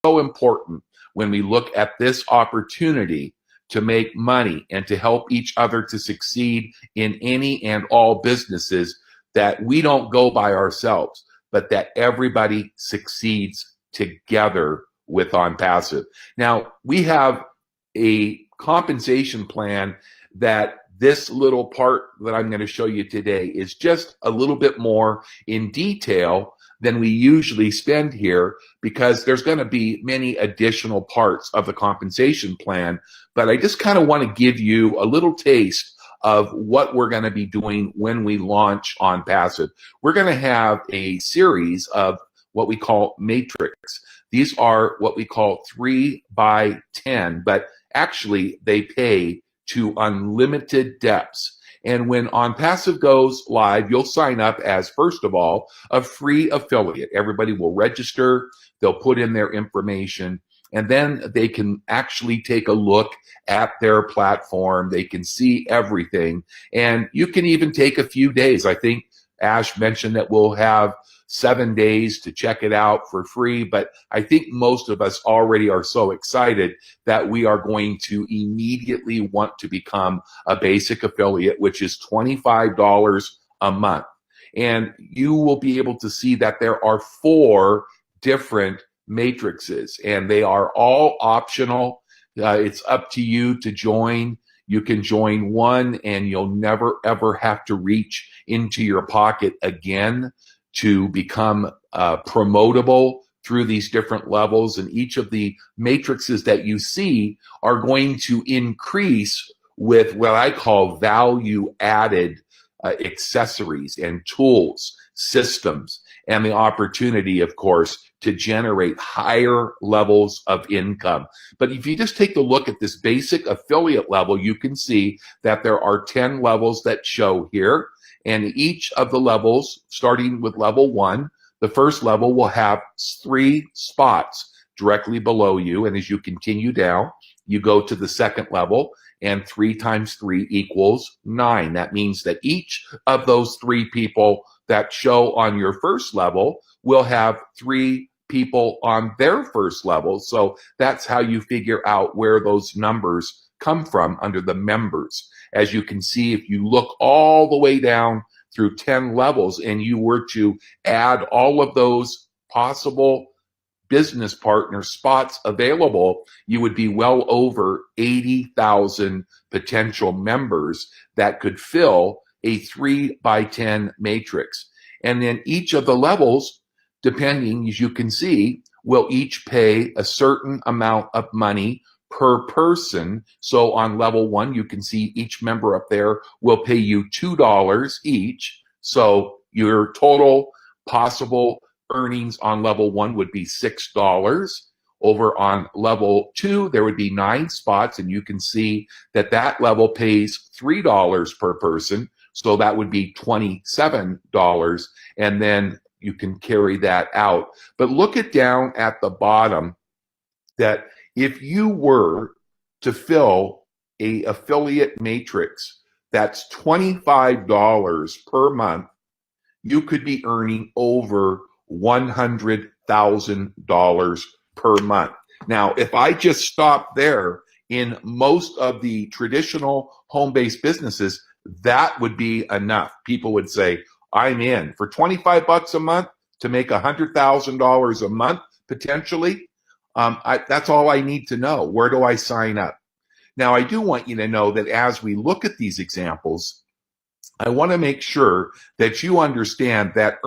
so important when we look at this opportunity to make money and to help each other to succeed in any and all businesses, that we don't go by ourselves, but that everybody succeeds together with OnPassive. Now, we have a compensation plan that this little part that I'm going to show you today is just a little bit more in detail than we usually spend here, because there's going to be many additional parts of the compensation plan. But I just kind of want to give you a little taste of what we're going to be doing when we launch OnPassive. We're going to have a series of what we call matrix. These are what we call 3 by 10, but actually they pay to unlimited depths. And when OnPassive goes live, you'll sign up as, first of all, a free affiliate. Everybody will register, they'll put in their information, and then they can actually take a look at their platform. They can see everything. And you can even take a few days. I think Ash mentioned that we'll have 7 days to check it out for free, but I think most of us already are so excited that we are going to immediately want to become a basic affiliate, which is $25 a month. And you will be able to see that there are 4 different matrices, and they are all optional. It's up to you to join. You can join one and you'll never ever have to reach into your pocket again to become promotable through these different levels. And each of the matrices that you see are going to increase with what I call value added accessories and tools, systems, and the opportunity, of course, to generate higher levels of income. But if you just take a look at this basic affiliate level, you can see that there are 10 levels that show here. And each of the levels, starting with level 1, the first level will have 3 spots directly below you. And as you continue down, you go to the second level, and 3 times 3 equals 9. That means that each of those 3 people that show on your first level will have 3 people on their first level. So that's how you figure out where those numbers come from under the members. As you can see, if you look all the way down through 10 levels and you were to add all of those possible business partner spots available, you would be well over 80,000 potential members that could fill a 3 by 10 matrix. And then each of the levels, depending, as you can see, will each pay a certain amount of money per person. So on level 1, you can see each member up there will pay you $2 each. So your total possible earnings on level 1 would be $6. Over on level 2, there would be 9 spots, and you can see that that level pays $3 per person. So that would be $27, and then you can carry that out. But look at down at the bottom that if you were to fill a affiliate matrix that's $25 per month, you could be earning over $100,000 per month. Now, if I just stop there, in most of the traditional home-based businesses, that would be enough. People would say, I'm in. For 25 bucks a month to make $100,000 a month, potentially, that's all I need to know. Where do I sign up? Now, I do want you to know that as we look at these examples, I want to make sure that you understand that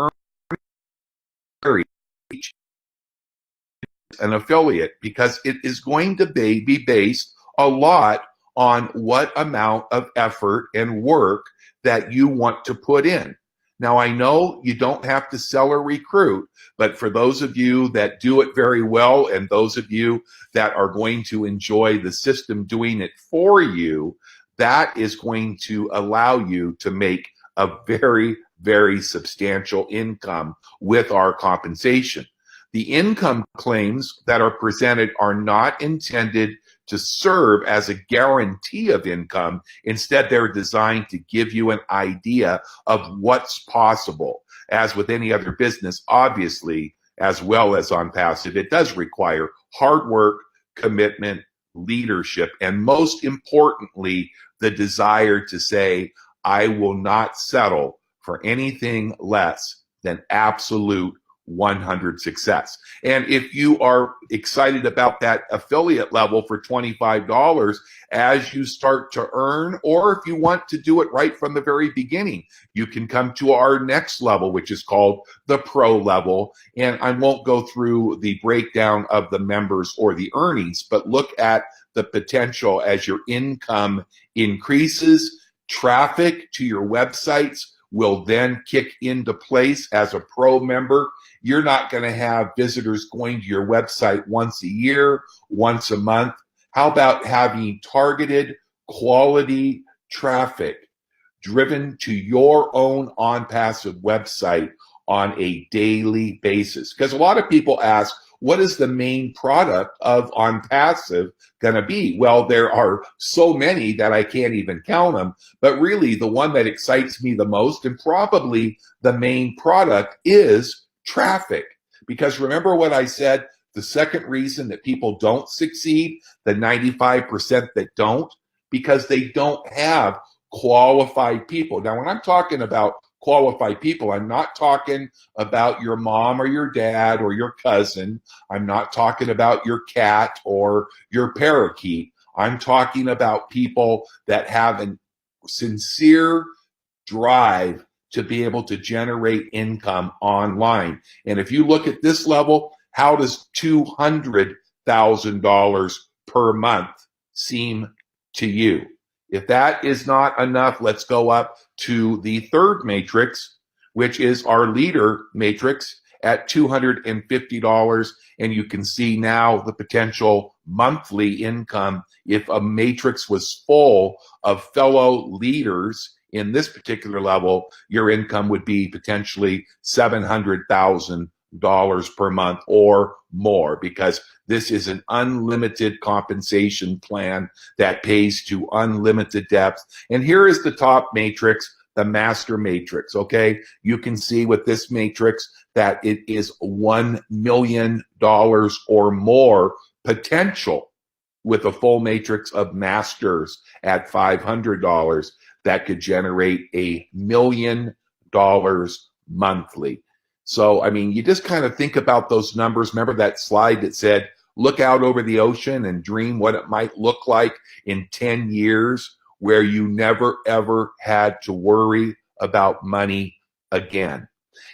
an affiliate, because it is going to be based a lot on what amount of effort and work that you want to put in. Now, I know you don't have to sell or recruit, but for those of you that do it very well, and those of you that are going to enjoy the system doing it for you, that is going to allow you to make a very, very substantial income with our compensation. The income claims that are presented are not intended to serve as a guarantee of income. Instead, they're designed to give you an idea of what's possible. As with any other business, obviously, as well as on passive, it does require hard work, commitment, leadership, and most importantly, the desire to say, I will not settle for anything less than absolute 100 success. And if you are excited about that affiliate level for $25 as you start to earn, or if you want to do it right from the very beginning, you can come to our next level, which is called the pro level. And I won't go through the breakdown of the members or the earnings, but look at the potential as your income increases. Traffic to your websites will then kick into place as a pro member. You're not going to have visitors going to your website once a year, once a month. How about having targeted quality traffic driven to your own OnPassive website on a daily basis? Because a lot of people ask, what is the main product of OnPassive going to be? Well, there are so many that I can't even count them, but really the one that excites me the most, and probably the main product, is traffic. Because remember what I said, the second reason that people don't succeed, the 95% that don't, because they don't have qualified people. Now, when I'm talking about qualified people, I'm not talking about your mom or your dad or your cousin. I'm not talking about your cat or your parakeet. I'm talking about people that have a sincere drive to be able to generate income online. And if you look at this level, how does $200,000 per month seem to you? If that is not enough, let's go up to the third matrix, which is our leader matrix at $250. And you can see now the potential monthly income. If a matrix was full of fellow leaders in this particular level, your income would be potentially $700,000 per month or more, because this is an unlimited compensation plan that pays to unlimited depth. And here is the top matrix, the master matrix, okay? You can see with this matrix that it is $1 million or more potential with a full matrix of masters at $500 that could generate $1 million monthly. So, I mean, you just kind of think about those numbers. Remember that slide that said, look out over the ocean and dream what it might look like in 10 years, where you never, ever had to worry about money again.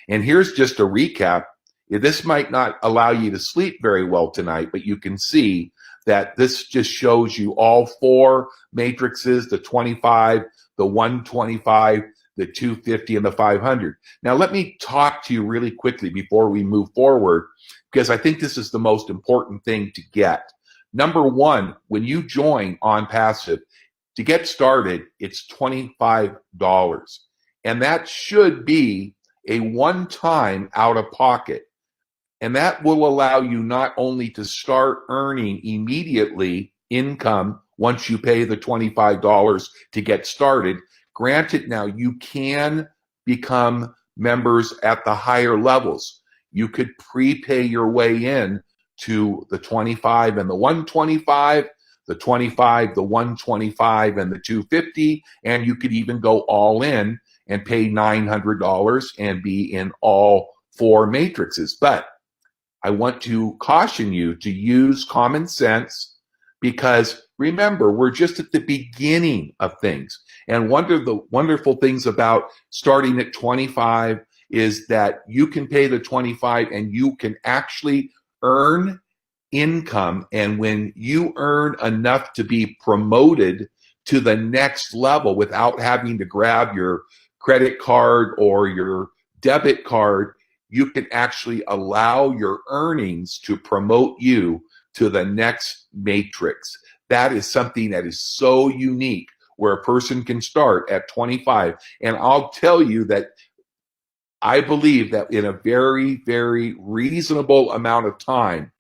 And here's just a recap. This might not allow you to sleep very well tonight, but you can see that this just shows you all four matrices, the 25, the 125, the 250, and the 500. Now, let me talk to you really quickly before we move forward, because I think this is the most important thing to get. Number one, when you join OnPassive, to get started, it's $25. And that should be a one-time out-of-pocket. And that will allow you not only to start earning immediately income once you pay the $25 to get started. Granted, now you can become members at the higher levels. You could prepay your way in to the 25 and the 125, the 25, the 125, and the 250, and you could even go all in and pay $900 and be in all four matrices. But I want to caution you to use common sense, because remember, we're just at the beginning of things. And one of the wonderful things about starting at 25 is that you can pay the 25 and you can actually earn income. And when you earn enough to be promoted to the next level without having to grab your credit card or your debit card, you can actually allow your earnings to promote you to the next matrix. That is something that is so unique, where a person can start at 25. And I'll tell you that I believe that in a very, very reasonable amount of time,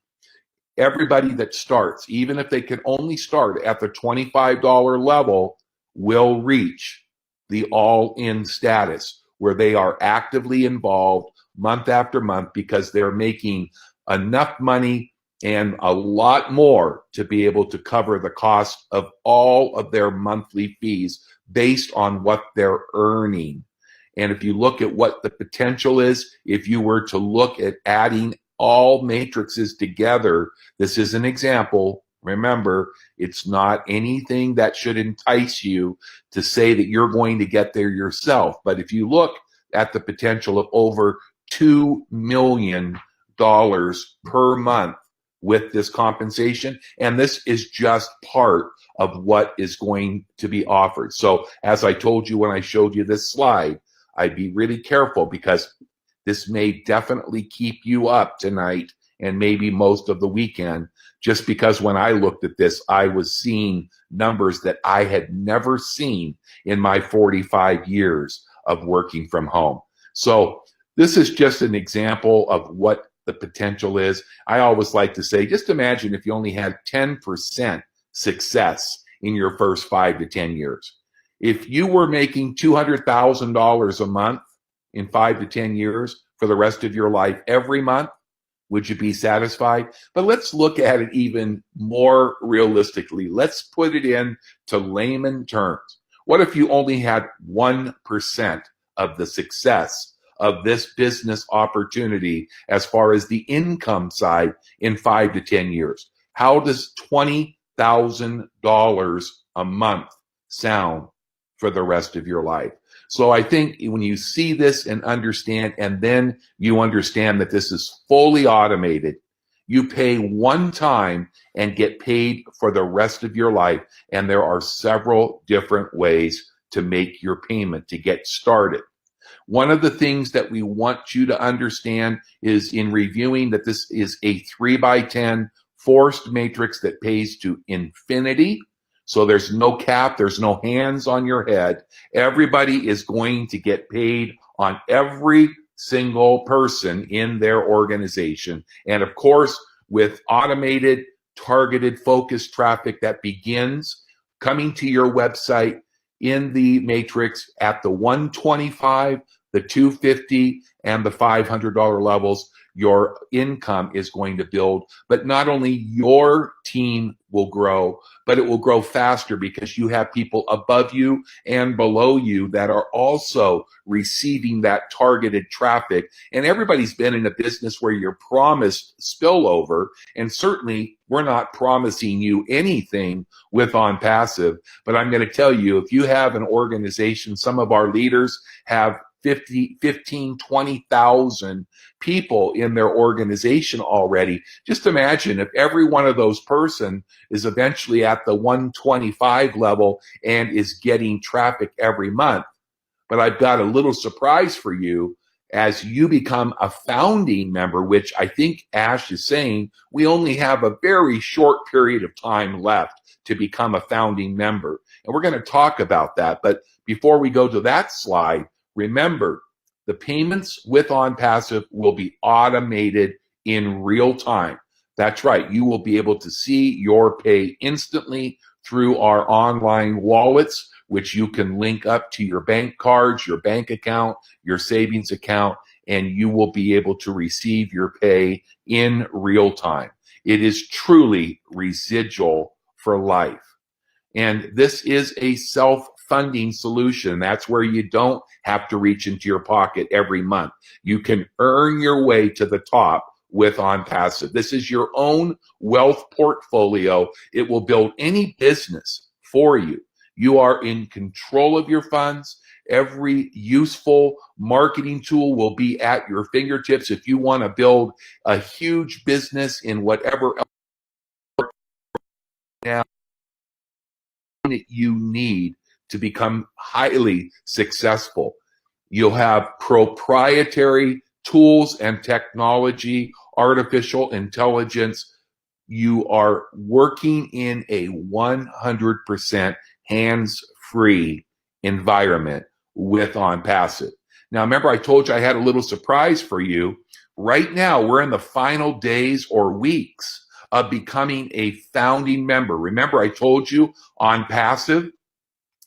everybody that starts, even if they can only start at the $25 level, will reach the all-in status, where they are actively involved month after month because they're making enough money and a lot more to be able to cover the cost of all of their monthly fees based on what they're earning. And if you look at what the potential is, if you were to look at adding all matrices together, this is an example. Remember, it's not anything that should entice you to say that you're going to get there yourself. But if you look at the potential of over $2 million per month with this compensation, and this is just part of what is going to be offered. So as I told you when I showed you this slide, I'd be really careful because this may definitely keep you up tonight and maybe most of the weekend, just because when I looked at this, I was seeing numbers that I had never seen in my 45 years of working from home. So this is just an example of what the potential is. I always like to say, just imagine if you only had 10% success in your first 5 to 10 years. If you were making $200,000 a month in 5 to 10 years for the rest of your life every month, would you be satisfied? But let's look at it even more realistically. Let's put it into layman terms. What if you only had 1% of the success of this business opportunity as far as the income side in 5 to 10 years? How does $20,000 a month sound for the rest of your life? So I think when you see this and understand, and then you understand that this is fully automated, you pay one time and get paid for the rest of your life. And there are several different ways to make your payment to get started. One of the things that we want you to understand is in reviewing that this is a 3x10 forced matrix that pays to infinity. So there's no cap, there's no hands on your head. Everybody is going to get paid on every single person in their organization. And of course, with automated, targeted, focused traffic that begins coming to your website in the matrix at the 125, the 250, and the $500 levels, your income is going to build. But not only your team will grow, but it will grow faster because you have people above you and below you that are also receiving that targeted traffic. And everybody's been in a business where you're promised spillover, and certainly we're not promising you anything with OnPassive. But I'm going to tell you, if you have an organization, some of our leaders have 15, 20,000 people in their organization already. Just imagine if every one of those person is eventually at the 125 level and is getting traffic every month. But I've got a little surprise for you. As you become a founding member, which I think Ash is saying, we only have a very short period of time left to become a founding member. And we're going to talk about that. But before we go to that slide, remember, the payments with OnPassive will be automated in real time. That's right. You will be able to see your pay instantly through our online wallets, which you can link up to your bank cards, your bank account, your savings account, and you will be able to receive your pay in real time. It is truly residual for life. And this is a self-funding solution. That's where you don't have to reach into your pocket every month. You can earn your way to the top with OnPassive. This is your own wealth portfolio. It will build any business for you. You are in control of your funds. Every useful marketing tool will be at your fingertips if you want to build a huge business in whatever else now that you need to become highly successful. You'll have proprietary tools and technology, artificial intelligence. You are working in a 100% hands-free environment with OnPassive. Now, remember, I told you I had a little surprise for you. Right now, we're in the final days or weeks of becoming a founding member. Remember, I told you OnPassive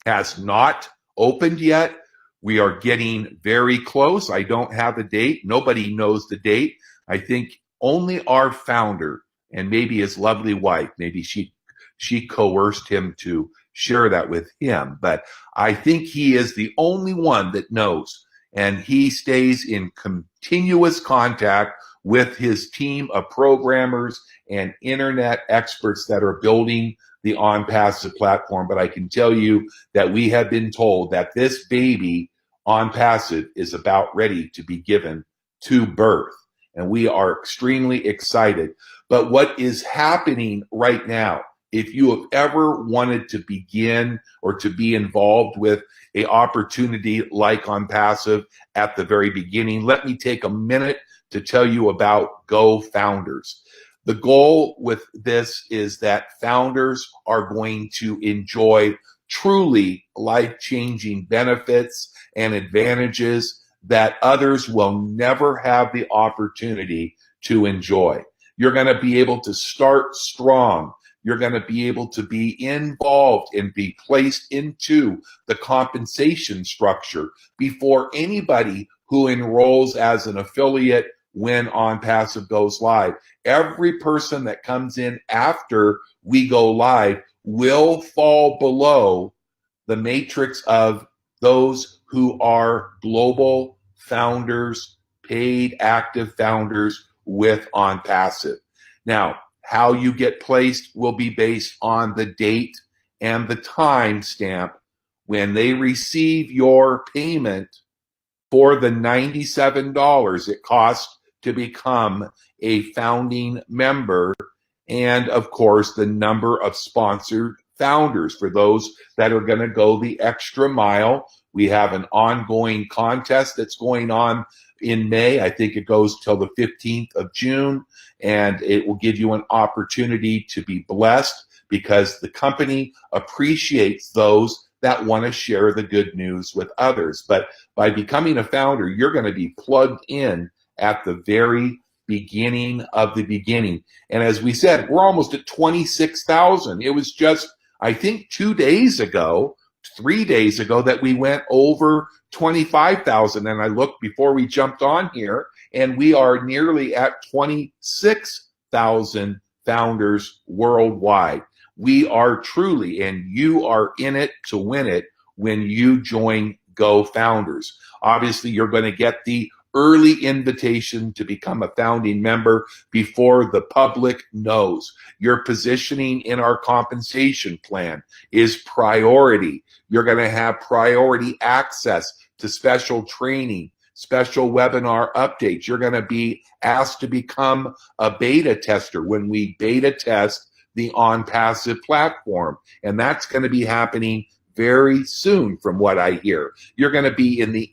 has not opened yet. We are getting very close. I don't have the date. Nobody knows the date. I think only our founder and maybe his lovely wife, maybe she coerced him to share that with him. But I think he is the only one that knows. And he stays in continuous contact with his team of programmers and internet experts that are building the OnPassive platform. But I can tell you that we have been told that this baby OnPassive is about ready to be given to birth. And we are extremely excited. But what is happening right now, if you have ever wanted to begin or to be involved with an opportunity like OnPassive at the very beginning, let me take a minute to tell you about Go Founders. The goal with this is that founders are going to enjoy truly life-changing benefits and advantages that others will never have the opportunity to enjoy. You're going to be able to start strong. You're going to be able to be involved and be placed into the compensation structure before anybody who enrolls as an affiliate when OnPassive goes live. Every person that comes in after we go live will fall below the matrix of those who are global founders, paid active founders with OnPassive. Now, how you get placed will be based on the date and the time stamp when they receive your payment for the $97 it costs to become a founding member, and of course the number of sponsored founders for those that are going to go the extra mile. We have an ongoing contest that's going on in May. I think it goes till the 15th of June, and it will give you an opportunity to be blessed because the company appreciates those that want to share the good news with others. But by becoming a founder, you're going to be plugged in at the very beginning of the beginning. And as we said, we're almost at 26,000. It was just, I think 2 days ago, 3 days ago, that we went over 25,000. And I looked before we jumped on here, and we are nearly at 26,000 founders worldwide. We are truly, and you are in it to win it when you join Go Founders. Obviously, you're going to get the early invitation to become a founding member before the public knows. Your positioning in our compensation plan is priority. You're going to have priority access to special training, special webinar updates. You're going to be asked to become a beta tester when we beta test the OnPassive platform. And that's going to be happening very soon from what I hear. You're going to be in the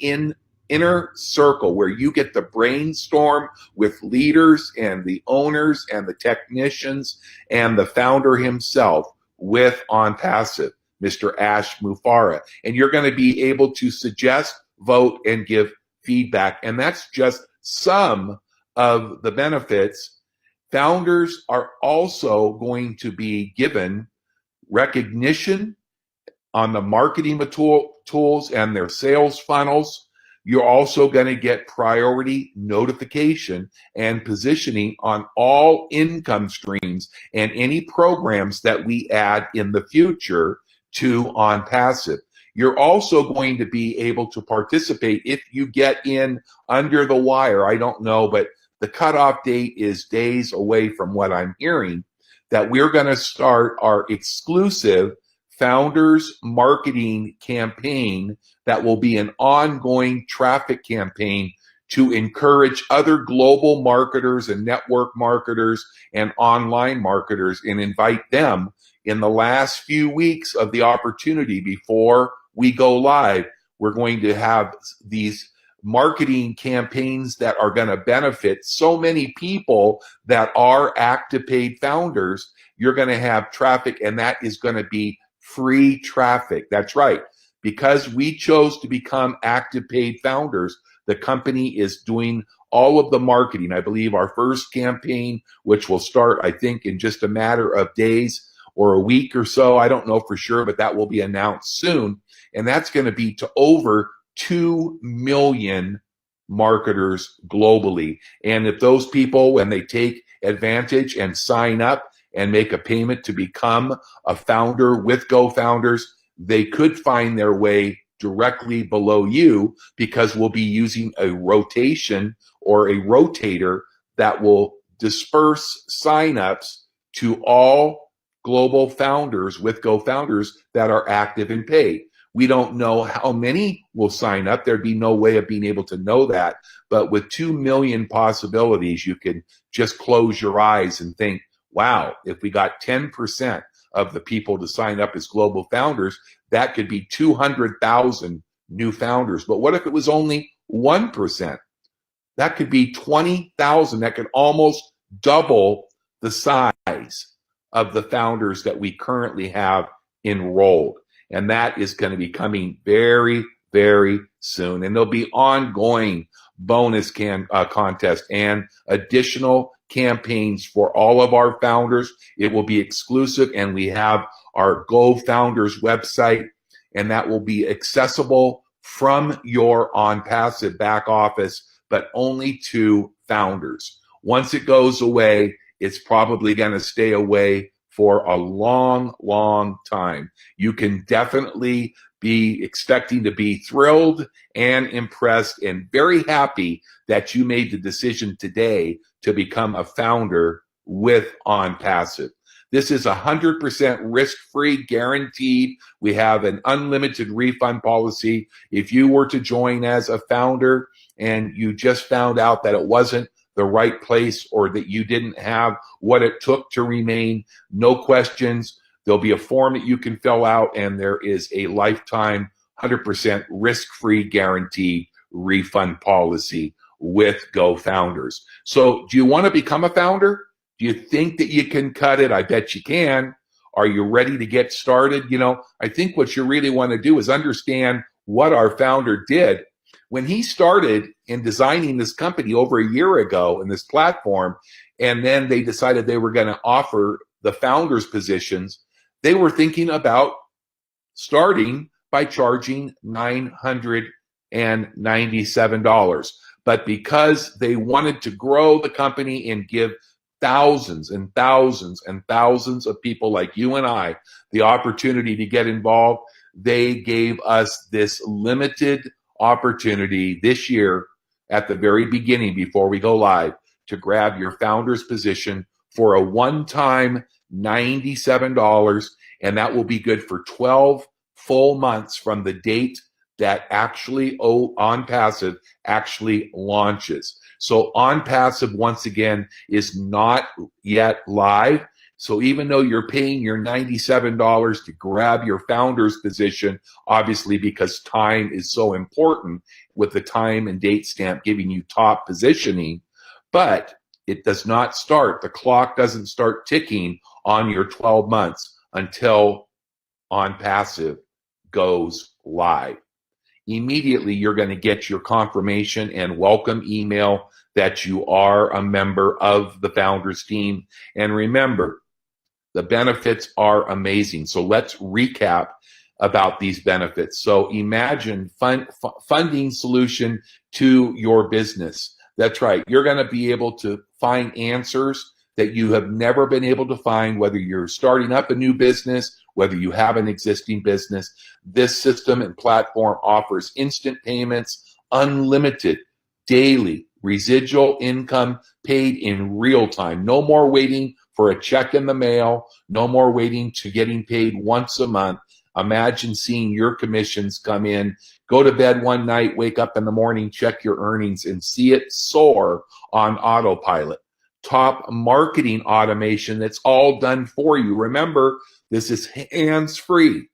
inner circle where you get to brainstorm with leaders and the owners and the technicians and the founder himself with OnPassive, Mr. Ash Mufareh. And you're going to be able to suggest, vote, and give feedback. And that's just some of the benefits. Founders are also going to be given recognition on the marketing tools and their sales funnels. You're also going to get priority notification and positioning on all income streams and any programs that we add in the future to OnPassive. You're also going to be able to participate if you get in under the wire. I don't know, but the cutoff date is days away from what I'm hearing, that we're going to start our exclusive Founders Marketing campaign that will be an ongoing traffic campaign to encourage other global marketers and network marketers and online marketers and invite them in the last few weeks of the opportunity before we go live. We're going to have these marketing campaigns that are going to benefit so many people that are active paid founders. You're going to have traffic, and that is going to be free traffic. That's right. Because we chose to become active paid founders, the company is doing all of the marketing. I believe our first campaign, which will start, I think, in just a matter of days or a week or so. I don't know for sure, but that will be announced soon. And that's going to be to over 2 million marketers globally. And if those people, when they take advantage and sign up and make a payment to become a founder with GoFounders, they could find their way directly below you, because we'll be using a rotation or a rotator that will disperse signups to all global founders with GoFounders that are active and paid. We don't know how many will sign up. There'd be no way of being able to know that. But with 2 million possibilities, you can just close your eyes and think, wow, if we got 10% of the people to sign up as global founders, that could be 200,000 new founders. But what if it was only 1%? That could be 20,000. That could almost double the size of the founders that we currently have enrolled. And that is going to be coming very, very soon. And there'll be ongoing bonus contest and additional campaigns for all of our founders. It will be exclusive, and we have our GoFounders website, and that will be accessible from your OnPassive back office, but only to founders. Once it goes away, it's probably going to stay away for a long, long time. You can definitely be expecting to be thrilled and impressed and very happy that you made the decision today to become a founder with OnPassive. This is 100% risk-free, guaranteed. We have an unlimited refund policy. If you were to join as a founder and you just found out that it wasn't the right place, or that you didn't have what it took to remain, no questions. There'll be a form that you can fill out, and there is a lifetime 100% risk-free guaranteed refund policy with GoFounders. So do you want to become a founder? Do you think that you can cut it? I bet you can. Are you ready to get started? You know, I think what you really want to do is understand what our founder did. When he started in designing this company over a year ago in this platform, and then they decided they were going to offer the founders positions, they were thinking starting by charging $997. But because they wanted to grow the company and give thousands and thousands and thousands of people like you and I the opportunity to get involved, they gave us this limited opportunity this year at the very beginning, before we go live, to grab your founder's position for a one-time $97, and that will be good for 12 full months from the date that actually OnPassive actually launches. So OnPassive, once again, is not yet live. So even though you're paying your $97 to grab your founder's position, obviously because time is so important, with the time and date stamp giving you top positioning, but it does not start, the clock doesn't start ticking on your 12 months until OnPassive goes live. Immediately, you're going to get your confirmation and welcome email that you are a member of the founders team. And remember, the benefits are amazing. So let's recap about these benefits. So imagine funding solution to your business. That's right. You're going to be able to find answers that you have never been able to find, whether you're starting up a new business, whether you have an existing business. This system and platform offers instant payments, unlimited daily residual income paid in real time. No more waiting for a check in the mail. No more waiting to getting paid once a month. Imagine seeing your commissions come in, go to bed one night, wake up in the morning, check your earnings, and see it soar on autopilot. Top marketing automation that's all done for you. Remember, this is hands-free.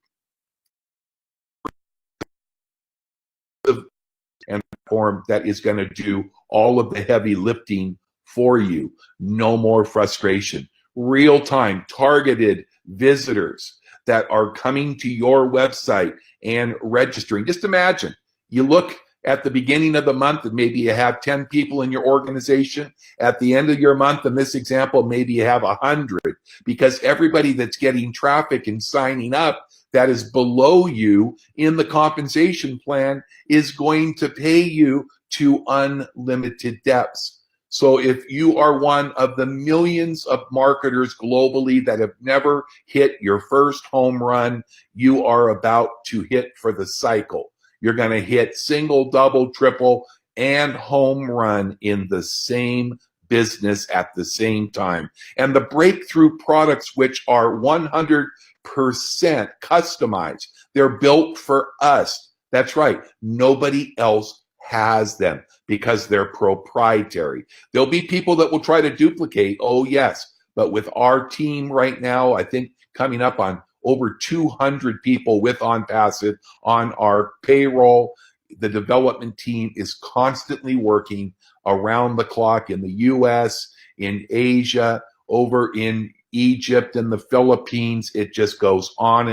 And form that is going to do all of the heavy lifting for you. No more frustration. Real-time targeted visitors that are coming to your website and registering. Just imagine, you look at the beginning of the month, and maybe you have 10 people in your organization. At the end of your month, in this example, maybe you have 100, because everybody that's getting traffic and signing up that is below you in the compensation plan is going to pay you to unlimited depths. So if you are one of the millions of marketers globally that have never hit your first home run, you are about to hit for the cycle. You're going to hit single, double, triple, and home run in the same business at the same time. And the breakthrough products, which are 100% customized, they're built for us. That's right. Nobody else has them because they're proprietary. There'll be people that will try to duplicate. Oh, yes. But with our team right now, I think coming up on over 200 people with OnPassive on our payroll. The development team is constantly working around the clock in the US, in Asia, over in Egypt and the Philippines. It just goes on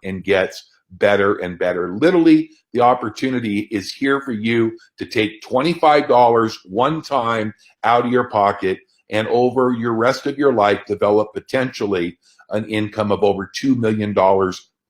and gets better and better. Literally, the opportunity is here for you to take $25 one time out of your pocket and over your rest of your life develop potentially an income of over $2 million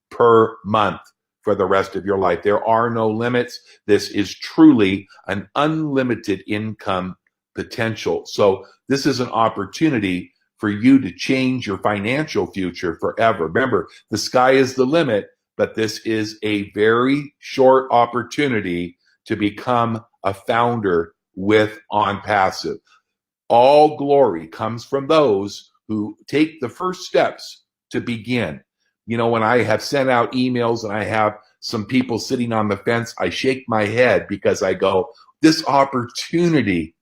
per month for the rest of your life. There are no limits. This is truly an unlimited income potential. So this is an opportunity for you to change your financial future forever. Remember, the sky is the limit, but this is a very short opportunity to become a founder with OnPassive. All glory comes from those who take the first steps to begin. You know, when I have sent out emails and I have some people sitting on the fence, I shake my head because I go, this opportunity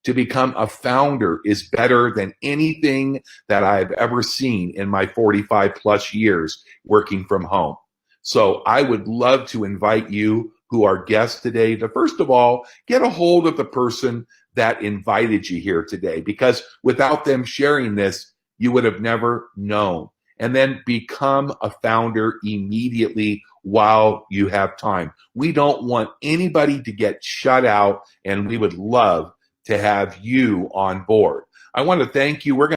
to become a founder is better than anything that I've ever seen in my 45 plus years working from home. So I would love to invite you who are guests today to, first of all, get a hold of the person that invited you here today, because without them sharing this, you would have never known. And then become a founder immediately while you have time. We don't want anybody to get shut out, and we would love to have you on board. I want to thank you. We're going